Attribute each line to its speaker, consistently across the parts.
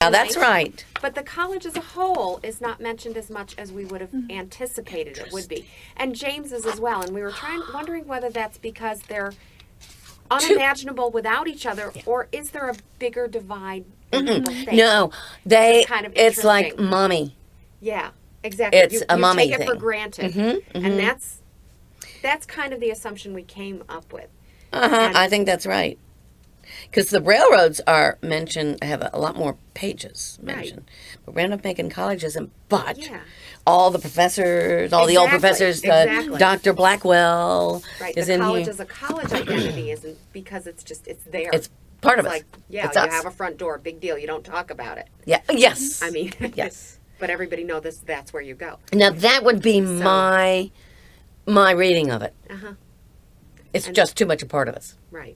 Speaker 1: Now, that's right.
Speaker 2: But the college as a whole is not mentioned as much as we would have anticipated it would be. And James's as well. And we were wondering whether that's because they're unimaginable without each other, or is there a bigger divide than people think?
Speaker 1: No, it's like mommy.
Speaker 2: Yeah, exactly.
Speaker 1: It's a mommy
Speaker 2: take it
Speaker 1: thing.
Speaker 2: for granted. And that's kind of the assumption we came up with.
Speaker 1: I think that's right. Because the railroads are mentioned, have a lot more pages mentioned. Right. But Randolph Macon College isn't. But all the professors, all the old professors, Dr. Blackwell is in here.
Speaker 2: The college as a college identity isn't because it's there.
Speaker 1: It's part of us.
Speaker 2: Like,
Speaker 1: it's
Speaker 2: you
Speaker 1: us.
Speaker 2: have a front door, big deal. You don't talk about it.
Speaker 1: Yeah. Yes.
Speaker 2: I mean,
Speaker 1: yes.
Speaker 2: But everybody knows that's where you go.
Speaker 1: Now, that would be my reading of it. It's just too much a part of us.
Speaker 2: Right.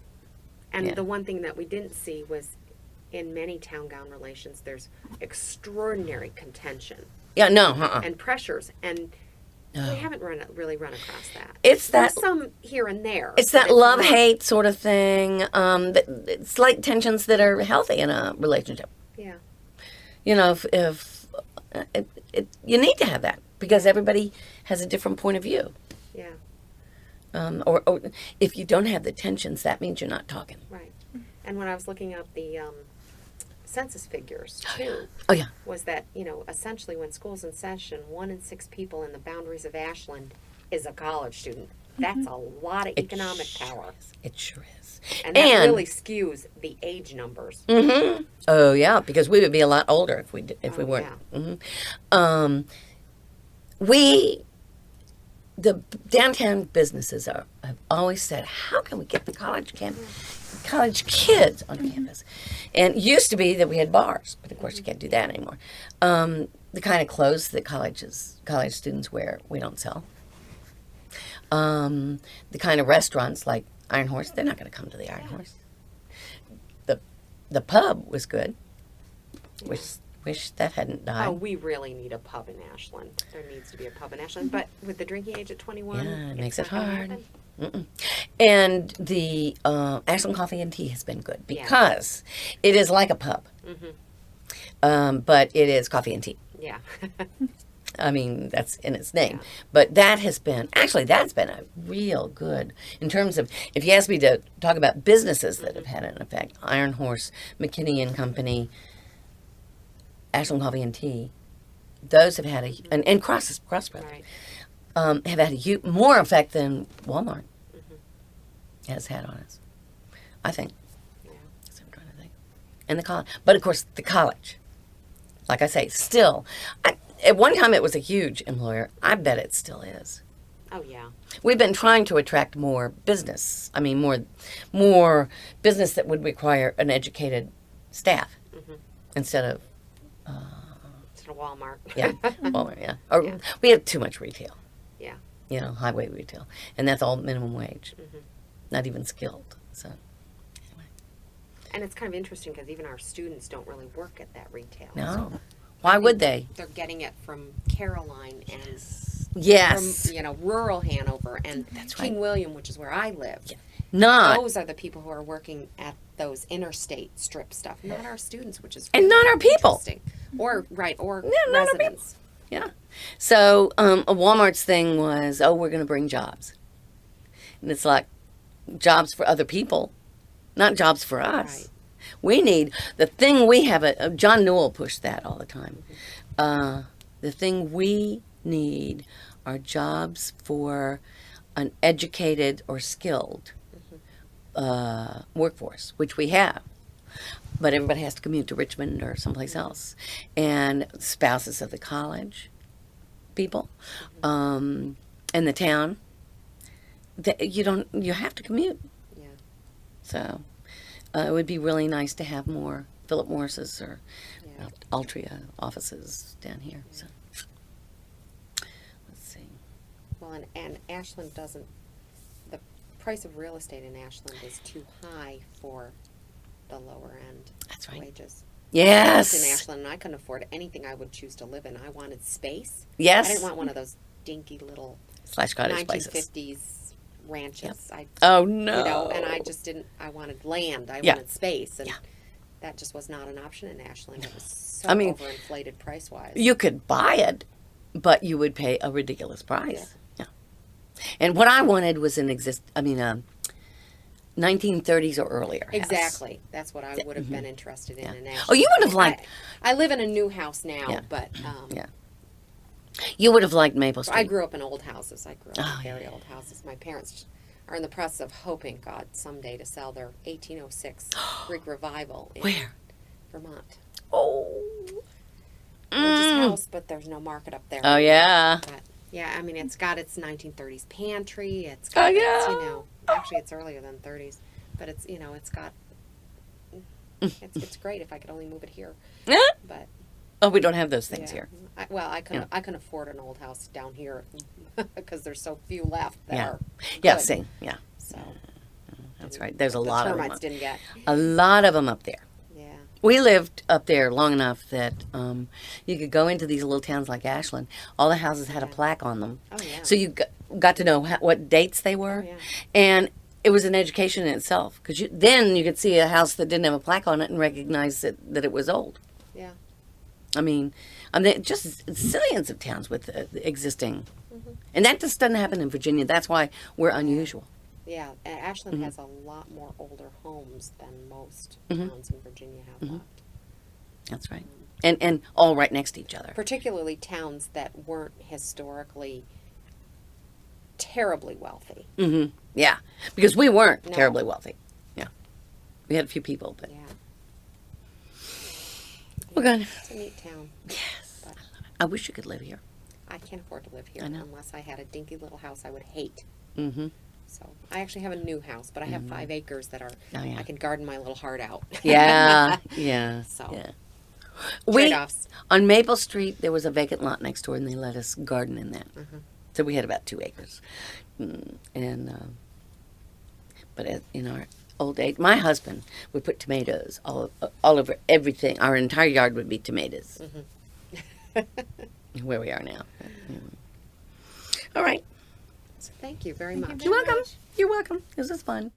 Speaker 2: And the one thing that we didn't see was in many town-gown relations, there's extraordinary contention.
Speaker 1: Yeah, no,
Speaker 2: and pressures, and we haven't really run across that.
Speaker 1: There's
Speaker 2: some here and there.
Speaker 1: It's that love-hate sort of thing. It's like tensions that are healthy in a relationship.
Speaker 2: Yeah.
Speaker 1: You know, if you need to have that because everybody has a different point of view.
Speaker 2: Yeah.
Speaker 1: Or if you don't have the tensions, that means you're not talking.
Speaker 2: Right. And when I was looking up the census figures, too, was that, essentially when school's in session, 1 in 6 people in the boundaries of Ashland is a college student. That's a lot of economic power.
Speaker 1: It sure is.
Speaker 2: And that really skews the age numbers.
Speaker 1: Mm-hmm. Oh, yeah, because we would be a lot older if we weren't. Yeah. Mm-hmm. The downtown businesses have always said, how can we get the college kids on campus? And it used to be that we had bars, but of course you can't do that anymore. The kind of clothes that college students wear, we don't sell. The kind of restaurants like Iron Horse, they're not going to come to the Iron Horse. The pub was good. Wish that hadn't died.
Speaker 2: Oh, we really need a pub in Ashland. There needs to be a pub in Ashland. But with the drinking age at 21,
Speaker 1: it makes it hard. And the Ashland Coffee and Tea has been good because it is like a pub. But it is coffee and tea.
Speaker 2: Yeah.
Speaker 1: I mean, that's in its name. Yeah. But that's been a real good, in terms of, if you ask me to talk about businesses that have had an effect, Iron Horse, McKinney and Company, Ashland Coffee and Tea, those have had and Cross Brothers, have had more effect than Walmart has had on us, I think. Yeah. So I'm trying to think. And the college. But of course, the college, like I say, still, at one time it was a huge employer. I bet it still is.
Speaker 2: Oh, yeah.
Speaker 1: We've been trying to attract more business. I mean, more business that would require an educated staff instead of
Speaker 2: Walmart.
Speaker 1: Walmart, Or we have too much retail.
Speaker 2: Yeah.
Speaker 1: Highway retail. And that's all minimum wage. Not even skilled. So, anyway.
Speaker 2: And it's kind of interesting because even our students don't really work at that retail.
Speaker 1: No.
Speaker 2: So
Speaker 1: why would they?
Speaker 2: They're getting it from Caroline and from, rural Hanover and King William, which is where I live.
Speaker 1: Yeah.
Speaker 2: Those are the people who are working at those interstate strip stuff, not our students, which is
Speaker 1: and not our people,
Speaker 2: or residents.
Speaker 1: Yeah. So Walmart's thing was, we're going to bring jobs, and it's like jobs for other people, not jobs for us. Right. We need the thing we have. John Newell pushed that all the time. The thing we need are jobs for an educated or skilled workforce, which we have, but everybody has to commute to Richmond or someplace else, and spouses of the college people in the town, you have to commute. So it would be really nice to have more Philip Morris's or Altria offices down here. So let's see.
Speaker 2: Well, and Ashland doesn't. The price of real estate in Ashland is too high for the lower end wages.
Speaker 1: Yes.
Speaker 2: I lived in Ashland, and I couldn't afford anything I would choose to live in. I wanted space.
Speaker 1: Yes.
Speaker 2: I didn't want one of those dinky little
Speaker 1: cottage
Speaker 2: 1950s
Speaker 1: places.
Speaker 2: Ranches.
Speaker 1: Oh, no.
Speaker 2: And I just didn't. I wanted land. I wanted space, and that just was not an option in Ashland. It was so
Speaker 1: I mean,
Speaker 2: overinflated price-wise.
Speaker 1: You could buy it, but you would pay a ridiculous price. Yeah. And what I wanted was 1930s or earlier house.
Speaker 2: Exactly. That's what I would have been interested in Ashland.
Speaker 1: Oh, you would have liked...
Speaker 2: I live in a new house now, but...
Speaker 1: You would have liked Maple Street.
Speaker 2: I grew up in old houses. I grew up in very old houses. My parents are in the process of hoping, God, someday to sell their 1806 Greek Revival in
Speaker 1: Where?
Speaker 2: Vermont.
Speaker 1: Oh.
Speaker 2: Gorgeous house, but there's no market up there.
Speaker 1: Oh, yeah.
Speaker 2: But, yeah, I mean, it's got its 1930s pantry. It's got its, actually it's earlier than 30s, but it's, it's got, it's great if I could only move it here. But.
Speaker 1: Oh, we don't have those things here.
Speaker 2: I can afford an old house down here because there's so few left that are good.
Speaker 1: Yeah, same. Yeah.
Speaker 2: So.
Speaker 1: That's right. There's a lot of them.
Speaker 2: Termites didn't get.
Speaker 1: A lot of them up there.
Speaker 2: Yeah.
Speaker 1: We lived up there long enough that you could go into these little towns like Ashland. All the houses had a plaque on them.
Speaker 2: Oh, yeah.
Speaker 1: So you got to know what dates they were.
Speaker 2: Oh, yeah.
Speaker 1: And it was an education in itself. Because then you could see a house that didn't have a plaque on it and recognize that it was old.
Speaker 2: Yeah.
Speaker 1: I mean, just zillions of towns with existing. And that just doesn't happen in Virginia. That's why we're unusual.
Speaker 2: Yeah, Ashland has a lot more older homes than most towns in Virginia have left.
Speaker 1: That's right. And all right next to each other.
Speaker 2: Particularly towns that weren't historically terribly wealthy.
Speaker 1: Yeah, because we weren't terribly wealthy. Yeah. We had a few people, but...
Speaker 2: Yeah.
Speaker 1: We're good.
Speaker 2: It's a neat town.
Speaker 1: Yes.
Speaker 2: But
Speaker 1: I wish you could live here.
Speaker 2: I can't afford to live here
Speaker 1: I know.
Speaker 2: unless I had a dinky little house I would hate.
Speaker 1: Mm-hmm.
Speaker 2: So I actually have a new house, but I have 5 acres that are I can garden my little heart out.
Speaker 1: Yeah. Yeah.
Speaker 2: So
Speaker 1: yeah.
Speaker 2: trade-offs.
Speaker 1: On Maple Street, there was a vacant lot next door, and they let us garden in that. So we had about 2 acres. But in our old age, my husband would put tomatoes all over everything. Our entire yard would be tomatoes. Where we are now. All right.
Speaker 2: So thank you very much.
Speaker 1: You're welcome. You're welcome. This was fun.